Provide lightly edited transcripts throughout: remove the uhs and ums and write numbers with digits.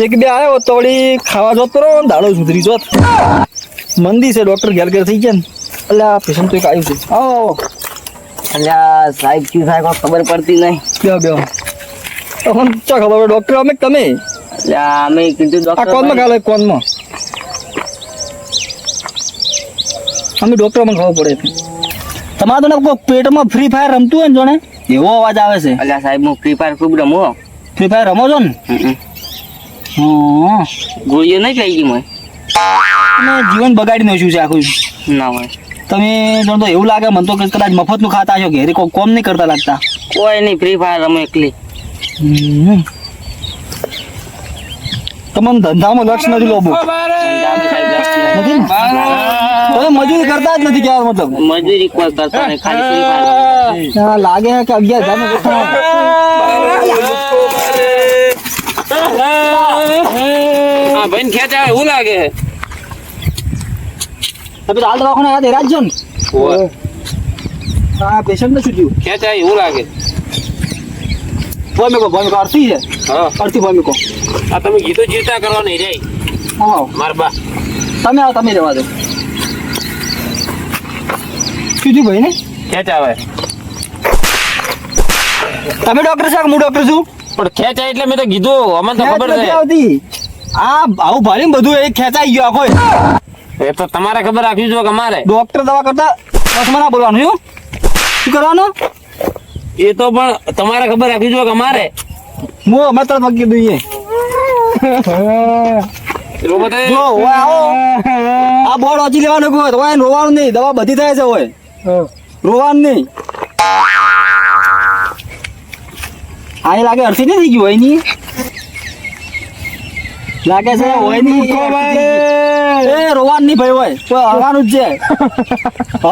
એક બે આવ્યો તો વળી ખાવા જોત કરો દાડો સુધરી જોત મંદી છે ડોક્ટર ઘેર ઘેર થઈ ગયા ને એટલે આ પેશન્ટ તો એક આવ્યું છે આવો અલ્યા સાહેબ શું થાય કોઈ ખબર પડતી નહીં. બેહો બેહો તમને ચા ખબર પડે ડોક્ટર અમે તમે અલ્યા અમે કીધું આ ડોક્ટર કોનમાં કાલે કોનમાં અમે ડોક્ટર અમને ખબર પડે તમારે તો ને કોઈ પેટમાં ફ્રી ફાયર રમતું હોય ને જોણે એવો અવાજ આવે છે. અલ્યા સાહેબ હું ફ્રી ફાયર ખૂબ રમું. ફ્રી ફાયર રમો છો ને હા ગોળીઓ નહીં ખાઈ ગઈ મેં. અને જીવન બગાડી નાખ્યું છે આખું. ના હોય તમે જાણો તો એવું લાગે મને તો કે કદાચ મફતનું ખાતા છો ઘેરે કોઈ કોમ નહીં કરતા લાગતા. કોઈ નહીં ફ્રી ફાયર રમું એકલી. તમને ધંધામાં લક્ષ નથી લોબો નથી ને? તમે મજૂરી કરતા જ નથી કહેવાનો મતલબ. મજૂરી કોઈ કરતા નહીં ખાલી ફ્રી ફાયર. હા, લાગે છે કે 11,000 નો ગોઠવો. હા ભાઈ ખેંચ આવે એવું લાગે. તમે તો હાલ દવાખાને આવ્યા હતા રાજ્યો ને હા પેશન્ટ ને શું થયું ખેંચ આવે એવું લાગે. ભૂમિકો અર્થી છે હા અર્થી ભૂમિકો આ તમે ગીતો જીવતા કરવા નહીં રે આવો માર બા. તમે આવો તમે જવા દો શું થયું ભાઈ ને ખેંચ આવે તમે ડોક્ટર છો કે હું ડોક્ટર છું પણ ખેંચ આવે એટલે મેં તો કીધું અમને તો ખબર નથી છે. આવતી આ આવું ભારી બધું એક ખેંચાઈ ગયો આખો એ તો તમારે ખબર રાખવી જોઈએ કે અમારે ડોક્ટર દવા કરતા બસમાં ના બોલવાનું શું શું કરવાનું એ તો પણ તમારે ખબર રાખવી જોઈએ કે અમારે હું અમારે તરફ મગી દઈએ એવું બતાવે. જો ઓય આવો આ બોર્ડ વાંચી લેવાનું કોઈ હોય રોવાનું નહીં દવા બધી થાય છે હોય રોવાનું નહીં આ લાગે અડધી નહીં થઈ ગયું હોય ની લાગે છે હોય નહીં એ રોવાનું નહીં ભાઈ હોય તો હવાનું જ છે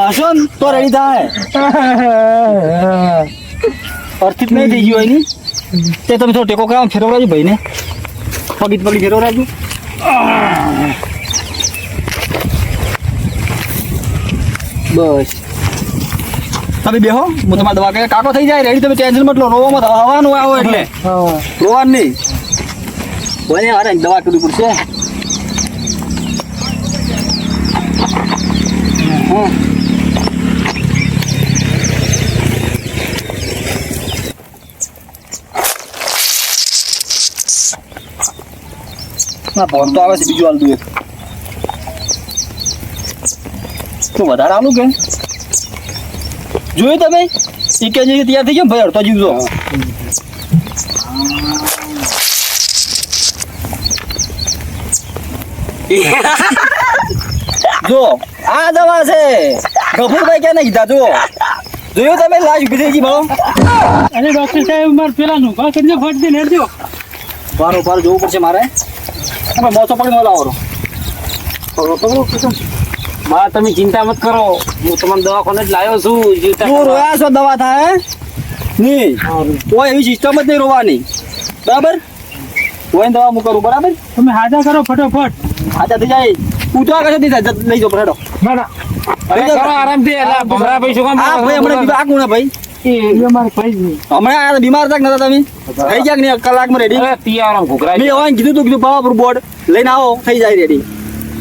હશો ને તો રેડી થાય અર્થિત નહીં થઈ ગયું હોય ની તે તમે થોડો ટેકો કરાવો ફેરવરાજો ભાઈ ને પગી ફેરવરાજો બસ તમે બેહો હું તમારી દવા કહે કાકો થઈ જાય રેડી તમે ટેન્શન મત લો રોવામાં હવાનું આવો એટલે રોવાનું નહીં કોઈને અરે દવા કરવી પડશે ના ફોન તો આવે છે બીજું હાલતું એક તો વધારે આલું કે જોયું તમે EKG તૈયાર થઈ ગયો ભાઈ અડધો જીવજો જો આ દવા છે ગફુરભાઈ ક્યાં નહીં કીધા જો જોયું તમે લાશ ઉભી થઈ ગઈ ભાવ અરે ડોક્ટર સાહેબ મારે પેલાનું ઘા કરીને ફટ દે નેડજો બારો બાર જોવું પડશે મારે તમે મોસો પકડી ન લાવો બા તમે ચિંતા મત કરો હું તમને દવાખાને જ લાવ્યો છું જીવતા તું રોયા છો દવા થાય નહીં કોઈ એવી સિસ્ટમ જ નહીં રોવાની બરાબર કોઈ દવા હું કરું બરાબર તમે હાજા કરો ફટોફટ આજા થઈ જાય ઉતવા કશે નહીં થાય લઈ જાઓ બરાબર બરા અરે કરો આરામથી એટલે ભમરા ભાઈ શું કામ હા ભાઈ હમણાં બીમાર કોણ ભાઈ એ મારે કઈ જ નહીં હમણાં આ બીમાર હતા કે નતા તમે થઈ ગયા કે નહીં કલાકમાં રેડી અરે તિયારામ ઘૂઘરા મેં હવે કીધું તું કીધું પાવાપુર બોર્ડ લઈને આવો થઈ જાય રેડી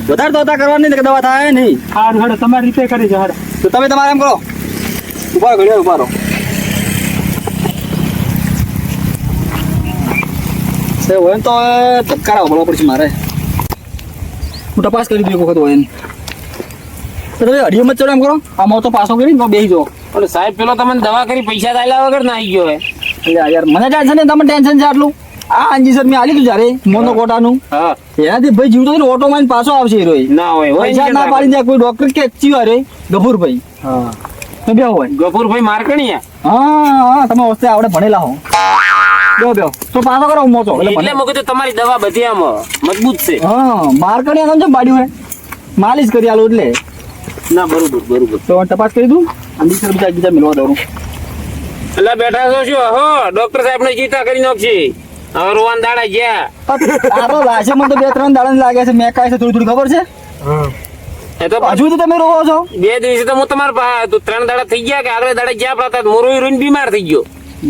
વધારે તો કરવાની નહીં કે દવા થાય નહીં હાર હડો તમારી રીતે કરી છે હડો તો તમે તમારે એમ કરો ઉભા ઘડી ઉભા રહો હોય ને તો ધક્કારા બોલવા પડશે મારે હું તપાસ કરી દઉં એક વખત હોય ને તો તમે અડીઓમાં ચડો એમ કરો આમાં તો પાછો કરી બેસી જાઓ અને સાહેબ પેલો તમને દવા કરી પૈસા ચાલ્યા વગર ના આવી ગયો હે એટલે યાર મને ટેન્શન નહીં તમને ટેન્શન છે આટલું આ અંજીસર મેં આલી તું જ્યારે મોનો કોટાનું હા એનાથી ભાઈ જીવતો ને ઓટો માં પાછો આવશે હીરો ના હોય પૈસા ના પાડી દે કોઈ ડોક્ટર કે ચી અરે ગફુરભાઈ હા તો બે હોય ગફુરભાઈ મારકણીયા હા તમે વસ્તે આવડે ભણેલા હો બે તો પાછો કરો મોટો એટલે મેં કીધું તમારી દવા બધી આમ મજબૂત છે હા મારકડી આમ છે બાડ્યું હે માલિશ કરી આલો એટલે ના બરોબર તો તપાસ કરી દઉં અંજીસર બીજા મિલવા દઉં એટલે બેઠા છો શું હો ડોક્ટર સાહેબ ને ચિંતા કરી નાખશી હવે રોવાન દાડા ગયા આ તો લાશે મને તો 2-3 દાડા લાગે છે મેં કાંઈ છે થોડી ખબર છે એ તો હજુ તો તમે રોવો છો 2 દિવસે તો હું તમારા પાસે 3 દાડા થઈ ગયા કે આગળ દાડા ગયા પડતા મોરો રોઈને બીમાર થઈ ગયો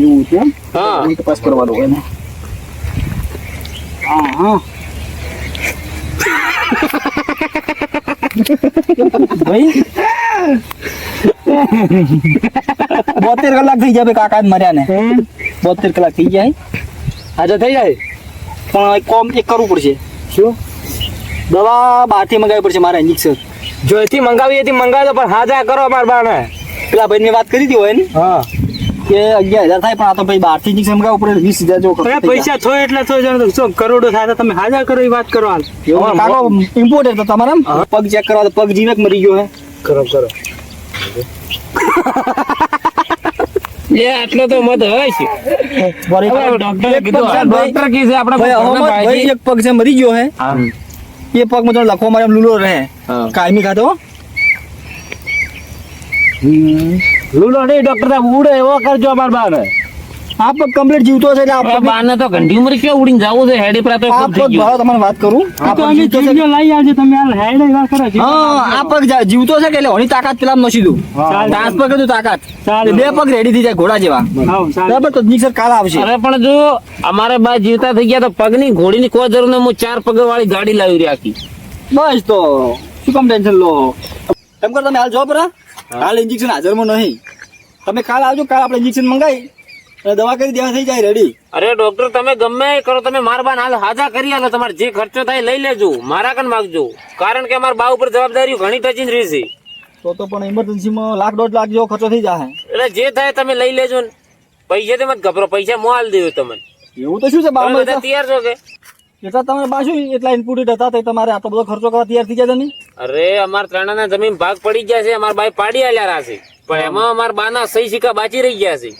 એવું છે હા તપાસ કરવા દો એને હા ભાઈ 72 કલાક થઈ જાય કાકા મર્યા ને 72 કલાક થઈ જાય આજે થઈ જાય પણ એક કામ એક કરવું પડશે શું દવા બહારથી મંગાવવી પડશે મારે ઇન્જેક્શન જો એથી મંગાવી એથી મંગાવી દો પણ હાજા કરો અમાર બાને પેલા ભાઈ મેં વાત કરી હતી હોય ને હા કે 11,000 થાય પણ આ તો ભાઈ બહારથી ઇન્જેક્શન મંગાવવું પડે 20,000 જેવો ખર્ચો થઈ જાય. પૈસા થોય એટલે થોય જાણો તો શું કરોડો થાય તો તમે હાજર કરો એ વાત કરો હાલ એવું કાકો ઇમ્પોર્ટેન્ટ તો તમારે એમ? પગ ચેક કરવા તો પગ જીવે કે મરી ગયો હે કરો એ આટલો તો મત હોય છે ડોક્ટરે કીધું ડોક્ટર કી છે આપણે ભાઈ એક પગ છે મરી ગયો હે એ પગમાં તો લખવા મારે એમ લૂલો રહે કાયમી ખાતો લૂલો નહીં ડોક્ટર સાહેબ ઉડે એવો કરજો અમાર બાને આ પગ કમ્પ્લીટ જીવતો છે એટલે આ પગ બાને તો ઘંટી ઉમર ક્યાં ઉડીને જવું છે હેડી પર તો આ ખૂબ પગ થઈ ગયું ભાવ તમારે વાત કરું આ તો પગ અમે જીવતો છે જીવજો લઈ આવજો તમે હાલ હેડ વાત કરો હા આ પગ જીવતો છે કે એટલે ઓની તાકાત પેલા નસી દઉં ટ્રાન્સફર કરી દઉં તાકાત ચાલે. બે પગ રેડી થઈ જાય ઘોડા જેવા હાવ ચાલે. બરાબર તો નિક્ષર કાલ આવશે અરે પણ જો અમારે બા જીવતા થઈ ગયા તો પગની ઘોડીની કોઈ જરૂર નહીં હું 4 પગ વાળી ગાડી લાવી રહી આખી બસ તો શું કામ ટેન્શન લો એમ કરો તમે હાલ જો પરા હાલ ઇન્જેક્શન હાજરમાં નહીં તમે કાલ આવજો કાલ આપણે ઇન્જેક્શન મંગાવી અને દવા કરી દેવા થઈ જાય રેડી અરે ડોક્ટર તમે ગમે એ કરો તમે મારા બા હાલ હાજા કરી આલો તમારે જે ખર્ચો થાય લઈ લેજો મારા કન માગજો કારણ કે અમારા બા ઉપર જવાબદારી ઘણી ટચીને રહી છે તો પણ ઇમરજન્સીમાં 1,00,000-1,50,000 જેવો ખર્ચો થઈ જાય એટલે જે થાય તમે લઈ લેજો ને પૈસા તે મત ગભરો પૈસા હું હાલ દેવું તમને એવું તો શું છે તમે બામાં બધા તૈયાર છો કે એટલા તમારે બાજુ એટલા ઇનપુટ હતા તો તમારે આટલો બધો ખર્ચો કરવા તૈયાર થઈ જાય નહીં અરે અમારા ત્રણના જમીન ભાગ પડી ગયા છે અમારા બાઈ પાડી આલ્યા છે પણ એમાં અમારા બાના સહી સિક્કા બાકી રહી ગયા છે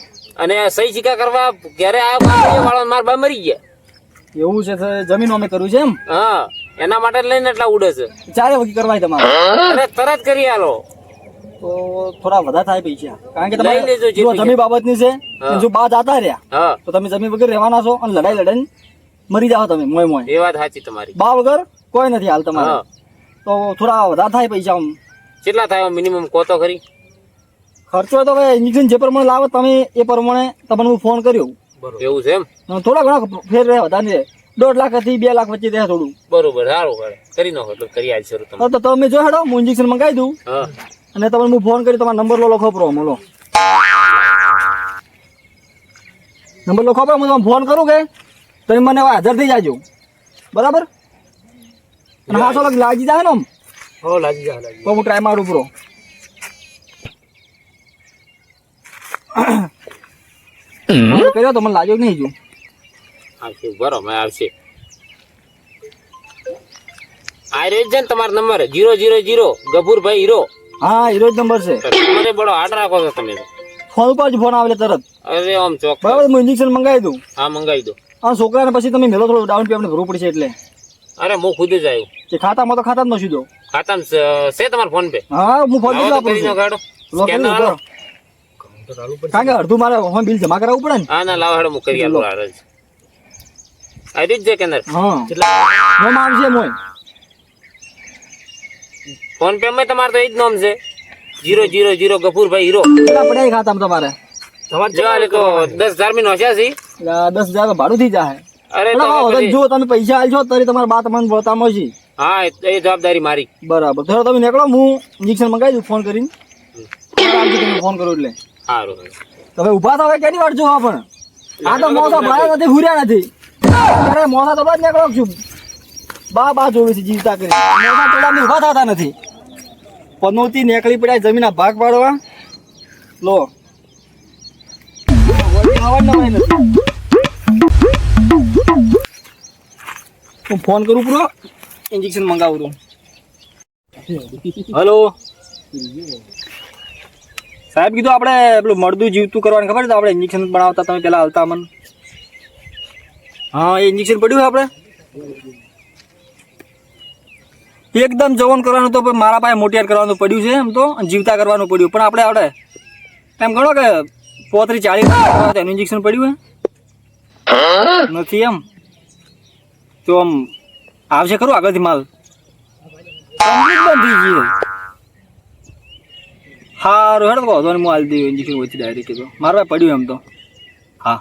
અને સહી સિક્કા કરવા ઘરે આવ્યા વાળા મારા બા મરી ગયા એવું છે સર, જમીન અમે કર્યું છે એમ હા એના માટે જ લઈને એટલા ઉડે છે ચારે વખત કરવાય તમારે અરે તરત કરી આલો તો થોડા વધારે થાય પૈસા કારણ કે લઈ લેજો તમે જે જો પૈસા. જમીન બાબતની છે હા. જો બા જાતા રહ્યા હા તો તમે જમીન વગર રહેવાના છો અને લડાઈ મરી જાઓ તમે મોય મોય એ વાત સાચી તમારી બા વગર કોઈ નથી હાલ તમારે હા તો થોડા વધારે થાય પૈસા આમ કેટલા થાય મિનિમમ કહો તો ખરી ખર્ચો તો હવે ઇન્જેક્શન જે પ્રમાણે લાવો તમે એ પ્રમાણે તમને હું ફોન કર્યો એવું છે એમ અને થોડા ઘણા ફેર રહે વધારે નહીં રહે. 1.5 લાખ થી 2 લાખ વચ્ચે રહે થોડું બરોબર સારું કરે કરી નાખો એટલે કરી આલ શરૂ તમે હા, તો તમે જો હેડો હું ઇન્જેક્શન મંગાવી દઉં હા અને તમને હું ફોન કરી તમારો નંબર લખો પ્રો બોલો નંબર લખો પ્રો હું તમને ફોન કરું કે તમે મને હવે હાજર થઈ જાજો બરાબર અને હા ચાલો લાગી જાય ને આમ હો લાગી જા તો હું ટ્રાય મારું પ્રો કર્યો તો મને લાગ્યો કે નહીં જો આવશે બરોબર આવશે આ રહ્યો છે ને તમારો નંબર 000 ગફુરભાઈ હીરો હા હીરો જ નંબર છે મને બડો હાડ રાખો છો તમે તો. ફોન ઉપર જ ફોન આવે તરત અરે આમ ચોક બરાબર હું ઇન્જેક્શન મંગાવી દઉં હા મંગાવી દો આ છોકરાને પછી તમે મેલો થોડું ડાઉન પેમેન્ટ ભરવું પડશે એટલે અરે હું ખુદ જ આવ્યું કે ખાતામાં તો ખાતા જ નથી દો ખાતામાં છે તમારો ફોન પે હા હું ફોન આવો તો કરી કરી નાખો હેડો. લો કરી સ્કેનર દો આલો. કારણ કે અડધું મારે હોમ બિલ જમા કરાવવું પડે ને હા ના લાવો હેડો હું કરી આલું આ રજ આ રીત છે કેનર હા મોં આવશે મોય ફોન પે માં તમારે તો એ જ નામ છે 000 ગફુરભાઈ હીરો કેટલા પડ્યા એ ખાતામાં તમારે જો આ લોકો 10,000 માં નોશ્યા છે એટલે 10,000 તો ભાડું થઈ જાય અરે એટલે તો હા, પછી- જો તમે પૈસા આલશો તો તમારા બા તમને વળતામાં છે હા એ જવાબદારી મારી બરાબર તો તમે નીકળો હું ઇન્જેક્શન મંગાવી દઉં ફોન કરીને તમે ફોન કરો એટલે સારું તમે ઊભા થાવ કેની વાર જોવા પણ આ તો મોસા ભરાયા નથી હુર્યા નથી અરે મોસા તો બસ નીકળો છું બા જોવે છે જીવતા કરી મોસા પેલા ઊભા થતા નથી પનોતી નીકળી પડ્યા જમીનના ભાગ પાડવા લો વળી આવવાનું નવાય નથી. હું ફોન કરું પૂરો ઇન્જેક્શન મંગાવું હલો સાહેબ કીધું આપણે પેલું મળદું જીવતું કરવાનું ખબર છે તો આપણે ઇન્જેક્શન બનાવતા તમે પેલા હાલતા મને હા એ ઇન્જેક્શન પડ્યું છે આપણે એકદમ જવન કરવાનું તો પણ મારા પાસે મોટિયાર કરવાનું પડ્યું છે એમ તો અને જીવતા કરવાનું પડ્યું પણ આપણે એમ ગણો કે 35-40 એનું ઇન્જેક્શન પડ્યું હે નથી એમ તો આમ આવશે ખરું આગળથી માલ કમ્પ્લીટ બંધ થઈ ગયું હારું હેડ તો હું હાલ દઉં ઇન્જેક્શન વચ્ચે ડાયરેક્ટ કીધું મારા પાસે પડ્યું એમ તો હા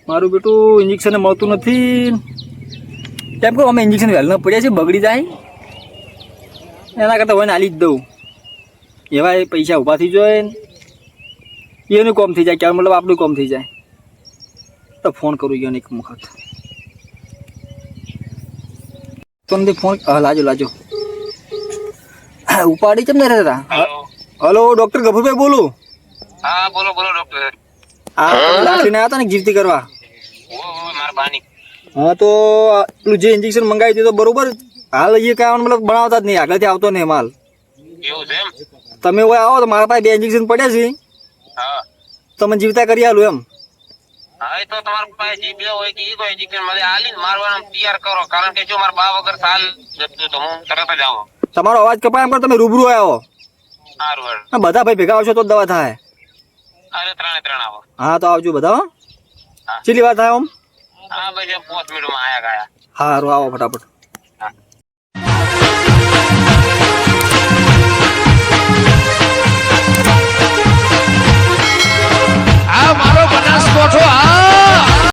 મારું બેટું ઇન્જેક્શન મળતું નથી. કેમ કે અમે ઇન્જેક્શન વહેલા પડ્યા છે, બગડી જાય એના કરતાં હોય ને આલી જ દઉં. એવા એ પૈસા ઊભા થઈ જાય ને એનું કોમ થઈ જાય, ક્યારે મતલબ આપણું કોમ થઈ જાય. તો ફોન કરું ગયો ને એક વખત તમને ફોન લાજો ઉપાડી કેમ નહીં રહેતા? હલો ડોક્ટર ગફુરભાઈ બોલું. હા બોલો ડોક્ટર. હા લાકડીને આવ્યા હતા ને જીવતી કરવા. મારા બાની. હા તો પેલું જે ઇન્જેક્શન મંગાવી દીધું બરોબર, હાલ એ કાંઈ મતલબ બનાવતા જ નહીં, આગળથી આવતો નહીં માલ. એવું છે એમ? તમે હોય આવો તો મારા પાસે 2 ઇન્જેક્શન પડ્યા છે, હા તમે જીવતા કરી આલું એમ. હા એ તો તમારા પાસે જે બે હોય કે એ કોઈ ઇન્જેક્શન મને આલીને મારવાનું તૈયાર કરો, કારણ કે જો મારા બા વગર સાલ જતું તો હું તરત જ આવો. તમારો અવાજ કપાય એમ કરો, તમે રૂબરૂ આવો. સારું હા બધા ભાઈ ભેગા આવશો તો જ દવા થાય. અરે 3 આવો. હા તો આવજો બધા. હા. કેટલી વાર થાય આમ? હા ભાઈ 5 મિનિટમાં આયા ગયા. સારું આવો ફટાફટ.